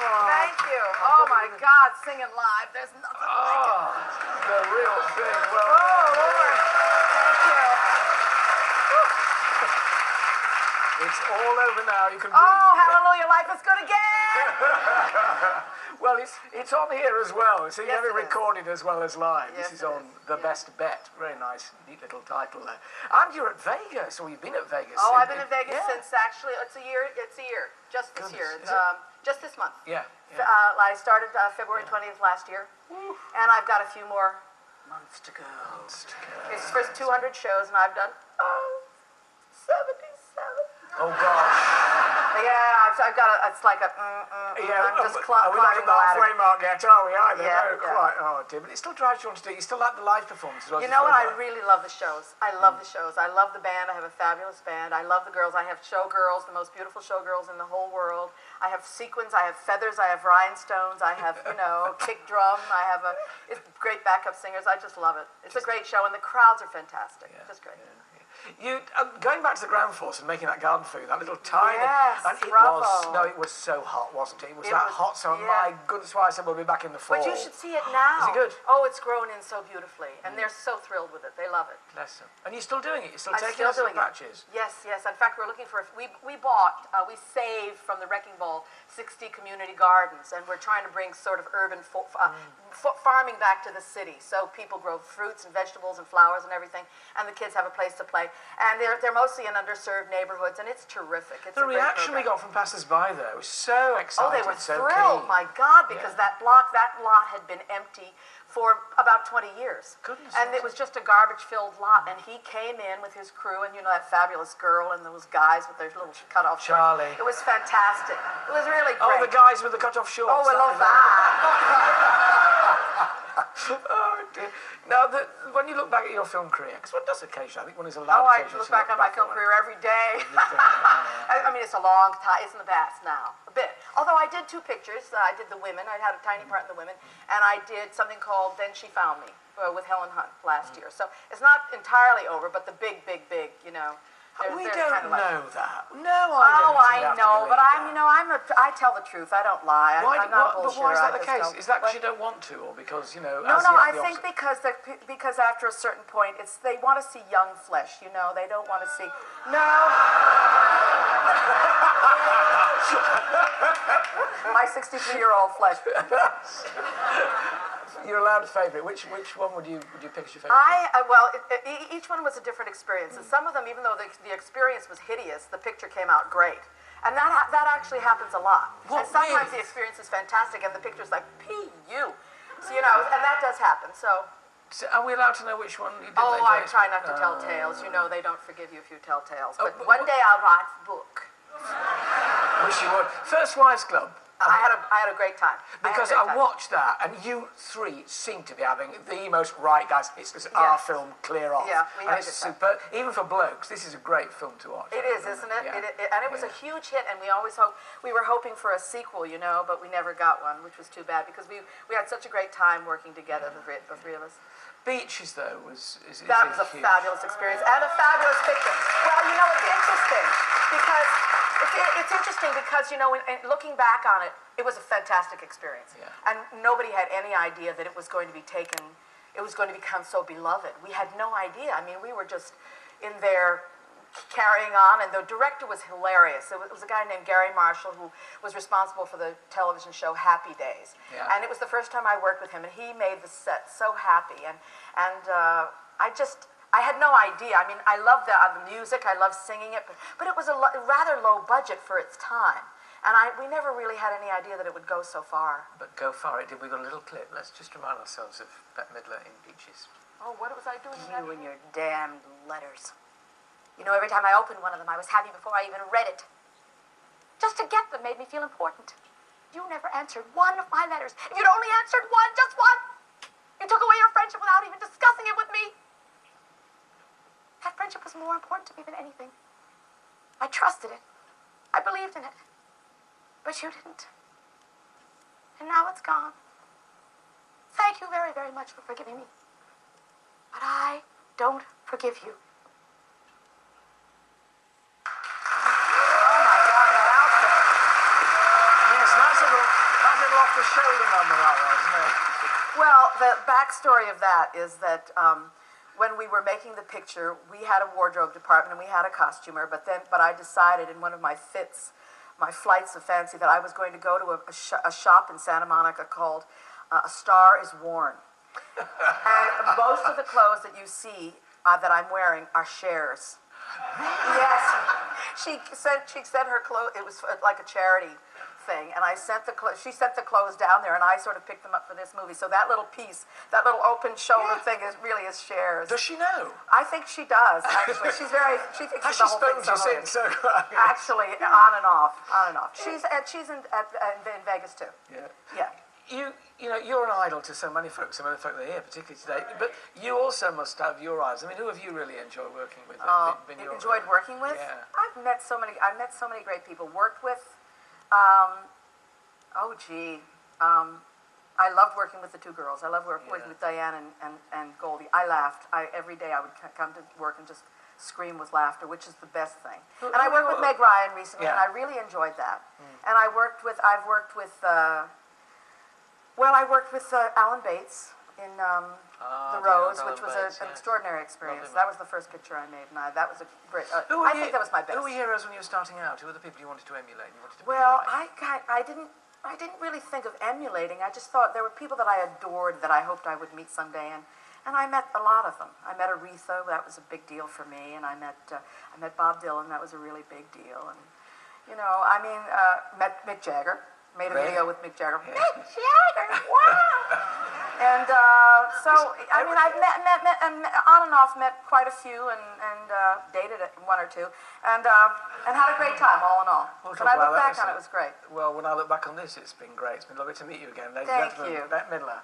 Thank you. Oh my God, singing live. There's nothing like it. The real thing. Well, oh Lord. Thank you. It's all over now. You can breathe. Oh, hallelujah. Life is good again. Well, it's on here as well. So you Yes, have it it is. recorded as well as live. Yes, This is it on is. The Yeah. Best Bet. Very nice, neat little title there. And you're at Vegas, or you've been at Vegas. Oh, I've been in Vegas yeah. since actually, it's a year, just this Goodness, year. is it? Just this month. Yeah. I started February 20th last year, and I've got a few more months to go. It's first 200 shows, and I've done 77. Oh, gosh. Yeah, I've got it's like a, I'm just climbing we're not at the the ladder. halfway mark yet, are we, either? Yeah, No, quite. Oh, dear. But it still drives you on to do it. You still like the live performance as well. You know what? I really love the shows. I love the shows. I love the band. I have a fabulous band. I love the girls. I have showgirls, the most beautiful showgirls in the whole world. I have sequins. I have feathers. I have rhinestones. I have, kick drum. I have it's great backup singers. I just love it. It's a great show, and the crowds are fantastic. Just great. Yeah. You going back to the ground force and making that garden food, that little tiny. Yes, and it bravo. was so hot, wasn't it? It was hot. So my goodness, why I said we'll be back in the fall. But you should see it now. Is it good? Oh, it's grown in so beautifully, and they're so thrilled with it. They love it. Bless them. And you're still doing it. You're still I'm taking still us in doing batches. Yes. In fact, we're looking for. We saved from the wrecking ball 60 community gardens, and we're trying to bring sort of urban farming back to the city, so people grow fruits and vegetables and flowers and everything, and the kids have a place to play. And they're mostly in underserved neighborhoods, and it's terrific. It's The a great reaction we program. got from passers-by, though, was so excited. Oh, they were so thrilled, keen. my God, because that lot had been empty for about 20 years. Goodness and it was just a garbage-filled lot, and he came in with his crew, and that fabulous girl and those guys with their little cut-off shorts. Charlie. It was fantastic. It was really great. Oh, the guys with the cut-off shorts. Oh, I love that. Oh, dear. Now, when you look back at your film career, because one does occasionally, I think one is allowed I occasionally look to back on my film on it. career every day. I mean, it's a long time. It's in the past now, a bit. Although I did 2 pictures. I did The Women. I had a tiny part in The Women. And I did something called Then She Found Me with Helen Hunt last year. So it's not entirely over, but the big, We there's don't kind of like, know that. No, I don't. Oh, I have to know, but believe that. I tell the truth. I don't lie. Why, I'm not a but bullshitter. why is that the I just case? don't. Is that because you don't want to, or because, No, as I yet the think opposite? because after a certain point, they want to see young flesh. They don't want to see. No. My 63-year-old flesh. Your allowed favourite. Which one would you pick as your favourite? Each one was a different experience, and some of them, even though the experience was hideous, the picture came out great, and that actually happens a lot. What, and sometimes really? the experience is fantastic, and the picture's like P.U. So and that does happen. So are we allowed to know which one you did? I try not to tell tales. They don't forgive you if you tell tales. But but one day I'll write a book. Wish you would. First Wives Club. I had a great time. Because I watched that, and you 3 seem to be having the most right guys. It's our film, clear off. Yeah, we and had a it's good time. super. Even for blokes, this is a great film to watch. It is, isn't it? Yeah. And it was a huge hit, and we were hoping for a sequel, but we never got one, which was too bad because we had such a great time working together, the three of us. Beaches, though, was that was a huge. fabulous experience and a fabulous picture. Well, it's interesting because looking back on it, it was a fantastic experience, and nobody had any idea that it was going to be taken. It was going to become so beloved. We had no idea. I mean, we were just in there carrying on, and the director was hilarious. It was a guy named Gary Marshall who was responsible for the television show Happy Days, and it was the first time I worked with him, and he made the set so happy, and I had no idea. I mean, I love the music, I love singing it, but it was a rather low budget for its time, and we never really had any idea that it would go so far. But go far, it did. We got a little clip. Let's just remind ourselves of Bette Midler in Beaches. Oh, what was I doing? You and your damned letters. Every time I opened one of them, I was happy before I even read it. Just to get them made me feel important. You never answered one of my letters. If you'd only answered one, just one, you took away your friendship without even discussing it with me. That friendship was more important to me than anything. I trusted it. I believed in it. But you didn't. And now it's gone. Thank you very, very much for forgiving me. But I don't forgive you. Yes, nice of little off-the-shoulder number, that was, isn't it? Well, the backstory of that is that when we were making the picture, we had a wardrobe department and we had a costumer, but I decided in one of my flights of fancy, that I was going to go to a shop in Santa Monica called A Star Is Worn. And most of the clothes that you see that I'm wearing are Cher's. Yes, she sent her clothes. It was like a charity thing, and she sent the clothes down there, and I sort of picked them up for this movie. So that little piece, that little open shoulder thing, really is Cher's. Does she know? I think she does. Actually, she thinks the whole thing's spoken to you since? Actually, on and off. She's in Vegas too. Yeah. You're an idol to so many folks that are here, particularly today. But you also must have your idols. I mean, who have you really enjoyed working with? Enjoyed working with? Yeah. I've met so many great people. Worked with. I loved working with the two girls. I loved working with Diane and Goldie. I laughed. Every day I would come to work and just scream with laughter, which is the best thing. And I worked with Meg Ryan recently, and I really enjoyed that. And I've worked with Alan Bates in The Rose, which was an extraordinary experience. That was the first picture I made, and that was a great. I think that was my best. Who were your heroes when you were starting out? Who were the people you wanted to emulate? I didn't really think of emulating. I just thought there were people that I adored that I hoped I would meet someday, and I met a lot of them. I met Aretha. That was a big deal for me, and I met Bob Dylan. That was a really big deal, and met Mick Jagger. Made a video with Mick Jagger. Yeah. Mick Jagger, wow! And I've met on and off, met quite a few, and dated one or two, and had a great time, all in all. When I look back on it, it was great. Well, when I look back on this, it's been great. It's been lovely to meet you again, ladies and gentlemen. Thank you. Bette Midler.